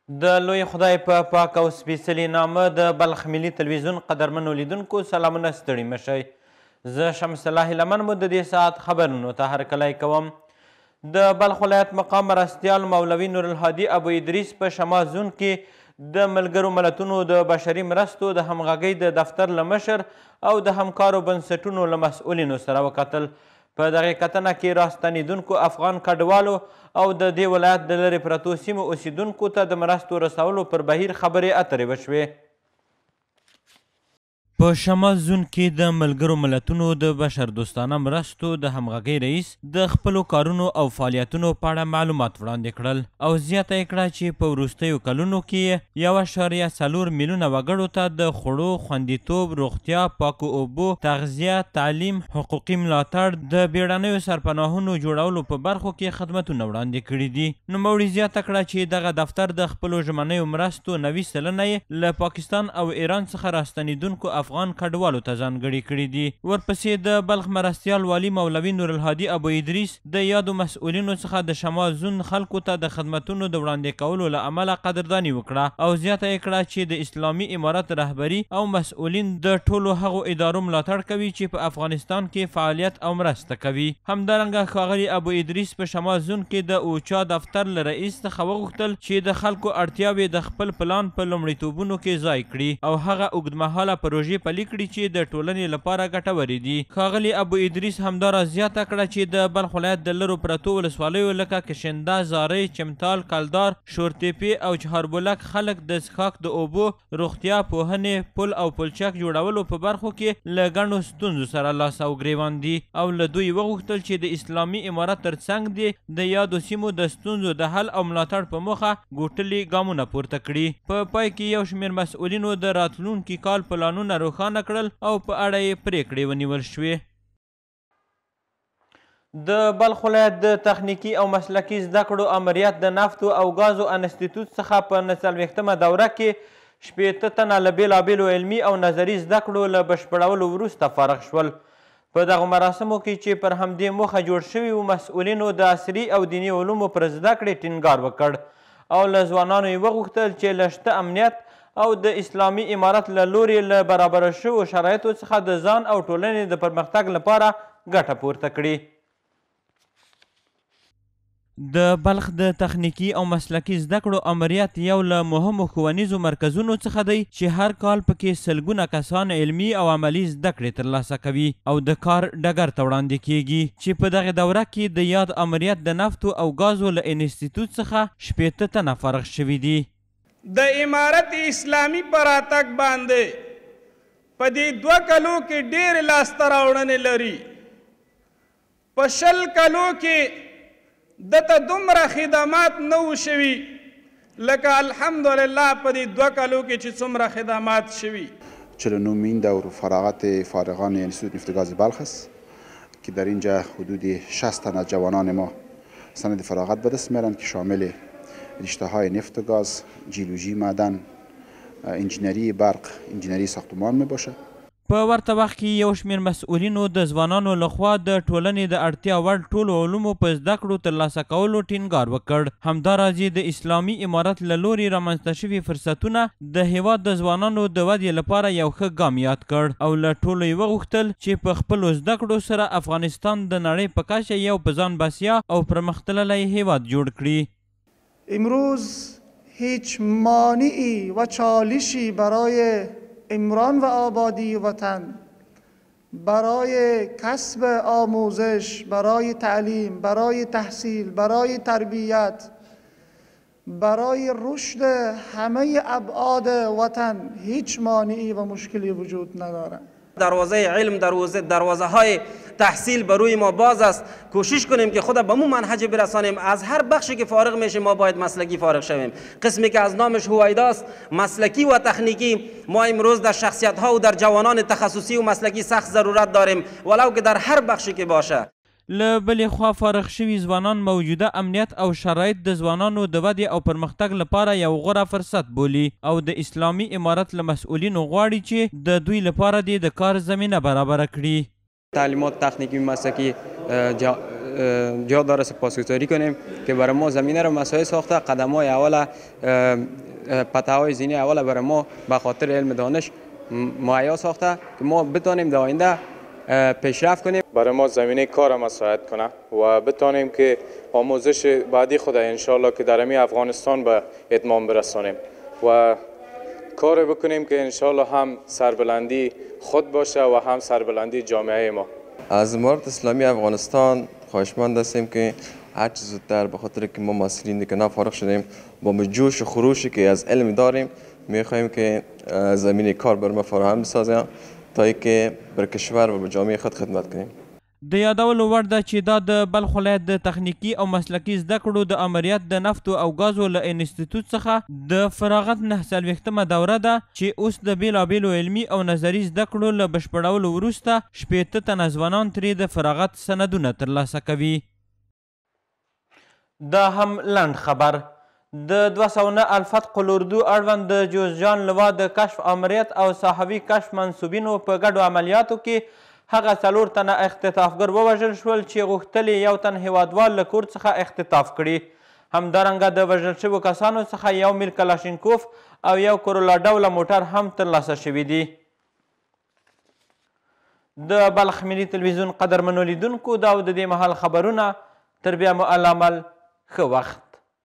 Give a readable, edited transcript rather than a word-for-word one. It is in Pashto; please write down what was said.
د لوی خدای په پاک او سپېڅلي نامه د بلخ ملي تلویزیون قدرمنو لیدونکو سلامونه ستړي مشئ. زه شمس الله لمن مو د دې ساعت خبرونو ته هرکلی کوم. د بلخ ولایت مقام مرستیال مولوي نورالهادي ابو ادریس په شمال زون کې د ملګرو ملتونو د بشري مرستو د همغږۍ د دفتر له مشر او د همکارو بنسټونو له مسؤلینو سره وکتل. په دغې کتنه کې راستنېدونکو افغان کډوالو او د دې ولایت د لرې پرتو سیمو اوسیدونکو ته د مرستو رسولو پر بهیر خبرې اترې وشوې. په شمال زون کې د ملګرو ملتونو د بشردوستانه مرستو د همغږۍ رئیس د خپلو کارونو او فعالیتونو په اړه معلومات وړاندې کړل او زیاته یې کړه چې په وروستیو کلونو کې 1.4 میلیونه وګړو ته د خوړو خوندیتوب، روغتیا، پاکو اوبو، تغذیه، تعلیم، حقوقي ملاتړ، د بیړنیو سرپناهونو جوړولو په برخو کې خدمتونه وړاندې کړي دي. نوموړي زیاته کړه چې دغه دفتر د خپلو ژمنیو مرستو 90 سلنه یې له پاکستان او ایران څخه راستنېدونکو افغان کډوالو ته ځانګړي کړي دي. ورپسې د بلخ مرستیال والي مولوي نورالهادي ابو ادریس د یادو مسؤلینو څخه د شمال زون خلکو ته د خدمتونو د وړاندې کولو له امله قدرداني وکړه او زیاته یې کړه چې د اسلامي امارت رهبري او مسؤلین د ټولو هغو ادارو ملاتړ کوي چې په افغانستان کې فعالیت او مرسته کوي. همدارنګه ښاغلي ابو ادریس په شمال زون کې د اوچا دفتر له رئیس څخه وغوښتل چې د خلکو اړتیاوې د خپل پلان په لومړیتوبونو کې ځای کړي او هغه اوږدمهاله پروژې پلي کړي چې د ټولنې لپاره ګټورې دي. ښاغلي ابو ادریس همدارا زیاته کړه چې د بلخ ولایت د لرو پرتو ولسوالیو لکه کشنده، زارۍ، چمتال، کلدار، شورتیپې او چهاربولک خلک د څښاک د اوبو، روغتیا، پوهنې، پل او پلچک جوړولو په برخو کې له ګڼو ستونزو سره لاس او ګریوان دي او له دوی وغوښتل چې د اسلامي امارت تر څنګ دي د یادو سیمو د ستونزو د حل او ملاتړ په موخه ګوټلي ګامونه پورته کړي. په پای کې یو شمېر مسؤلینو د راتلونکي کال پلانونه روښانه کړل او په اړه یې پریکړې ونیول شوې. د بلخ ولایت د تخنیکي او مسلکي زده کړو امریت د نفتو او ګازو انسټیټوت څخه په 49مه دوره کې 80 تنه له بېلابېلو علمي او نظري زده کړو له بشپړولو وروسته فارغ شول. په دغو مراسمو کې چې پر همدې موخه جوړ شوي وو مسؤلینو د عصري او دیني علومو پر زده کړې ټینګار وکړ او له ځوانانو یې وغوښتل چې له شته امنیت او د اسلامي امارت له لورې له برابره شوو شرایطو څخه د ځان او ټولنې د پرمختګ لپاره ګټه پورته کړي. د بلخ د تخنیکي او مسلکي زده کړو امریت یو له مهمو ښوونیزو مرکزونو څخه دی چې هر کال پکې سلګونه کسان علمي او عملي زده کړې ترلاسه کوي او د کار ډګر ته وړاندې کیږي چې په دغې دوره کې د یاد امریت د نفتو او ګازو له انسټیټوت څخه 80 تنه فارغ شوي دي. د امارت اسلامی پر راتګ باندې په دې 2 کلو کې ډېرې لاسته راوړنې لري. په 20 کلو کې دته دومره خدمات نه وو شوي لکه الحمدلله په دې 2 کلو کې چې څومره خدمات شوي. 49مین دور فراغت فارغان انستیتوت نفت و گاز بلخ است که در اینجا حدود 60 تن از جوانان ما سند فراغت به دست میارند که شامل رشته های نفت و گاز، جیولوژی معدن، انجینری برق، انجینری ساختمان می باشه. په ورته وخت کې یو شمېر مسؤلینو د ځوانانو لخوا د ټولنې د اړتیا وړ ټولو علومو په زده کړو ترلاسه کولو ټینګار وکړ. همداراز د اسلامي امارت له لورې رامنځته شوي فرصتونه د هیواد د ځوانانو د ودې لپاره یو ښه ګام یاد کړ او له ټولو یې وغوښتل چې په خپلو زده کړو سره افغانستان د نړۍ په کچه یو په ځان بسیا او پرمختللی هیواد جوړ کړي. امروز هیچ مانعی و چالشی برای عمران و آبادی وطن، برای کسب آموزش، برای تعلیم، برای تحصیل، برای تربیت، برای رشد همه ابعاد وطن هیچ مانعی و مشکلی وجود ندارد. دروازه علم، دروازه های تحصیل بروی ما باز است. کوشش کنیم که خود به مو منهج برسانیم. از هر بخشی که فارغ میشه ما باید مسلکی فارغ شویم. قسمی که از نامش هویداست مسلکی و تکنیکی، ما امروز در شخصیت ها و در جوانان تخصصی و مسلکی سخت ضرورت داریم ولو که در هر بخشی که باشه. له بلې خوا فارغ شوي ځوانان موجوده امنیت او شرایط د ځوانانو د ودې او پرمختګ لپاره یو غوره فرصت بولي او د اسلامي امارت له مسؤلینو غواړي چې د دوی لپاره د کار زمینه برابره کړي. تعلیمات تکنیکی مسلکی جا داره سپاسگزاری کنیم که برای ما زمینه رو مساعد ساخته. قدم‌های اول پته‌های زینی اول برای ما به خاطر علم دانش مهیا ساخته که ما بتانیم در آینده پیشرفت کنیم. برای ما زمینه کار مساعد کنه و بتانیم که آموزش بعدی خود انشالله که در امی افغانستان به اتمام برسانیم و کار بکنیم که انشالله هم سربلندی خود باشه و هم سربلندی جامعه ما. از امارت اسلامی افغانستان خواهشمند هستیم که هر چه زودتر، به خاطر که ما مسئولین که فارغ شدیم با جوش و خروشی که از علم داریم میخواهیم که زمینه کار بر ما فراهم بسازیم تا اینکه بر کشور و به جامعه خود خدمت کنیم. د یادولو وړ ده چې دا د بلخ ولایت د تخنیکي او مسلکي زده کړو د امریت د نفتو او ګازو له انسټیټوټ څخه د فراغت 940مه دوره ده چې اوس د بیلابیلو علمي او نظري زده کړو له بشپړولو وروسته 80 تنه ځوانان ترې د فراغت سندونه ترلاسه کوي. دا هم لنډ خبر. د 209 الفتح الاردو اړوند د جوزجان لوا د کشف امریت او صحوي کشف منصوبینو په ګډو عملیاتو کې هغه 4 تنه اختطافګر ووژل شول چې غوښتل یو تن هیوادوال له کور څخه اختطاف کړي. همدارنګه د وژل شوو کسانو څخه 1 میل کلاشینکوف او 1 کرولا ډوله موټر هم ترلاسه شوي دي. د بلخ ملي تلویزیون قدرمنو لیدونکو دا د دې مهال خبرونه. تر بیا مو العمل ښه وخت.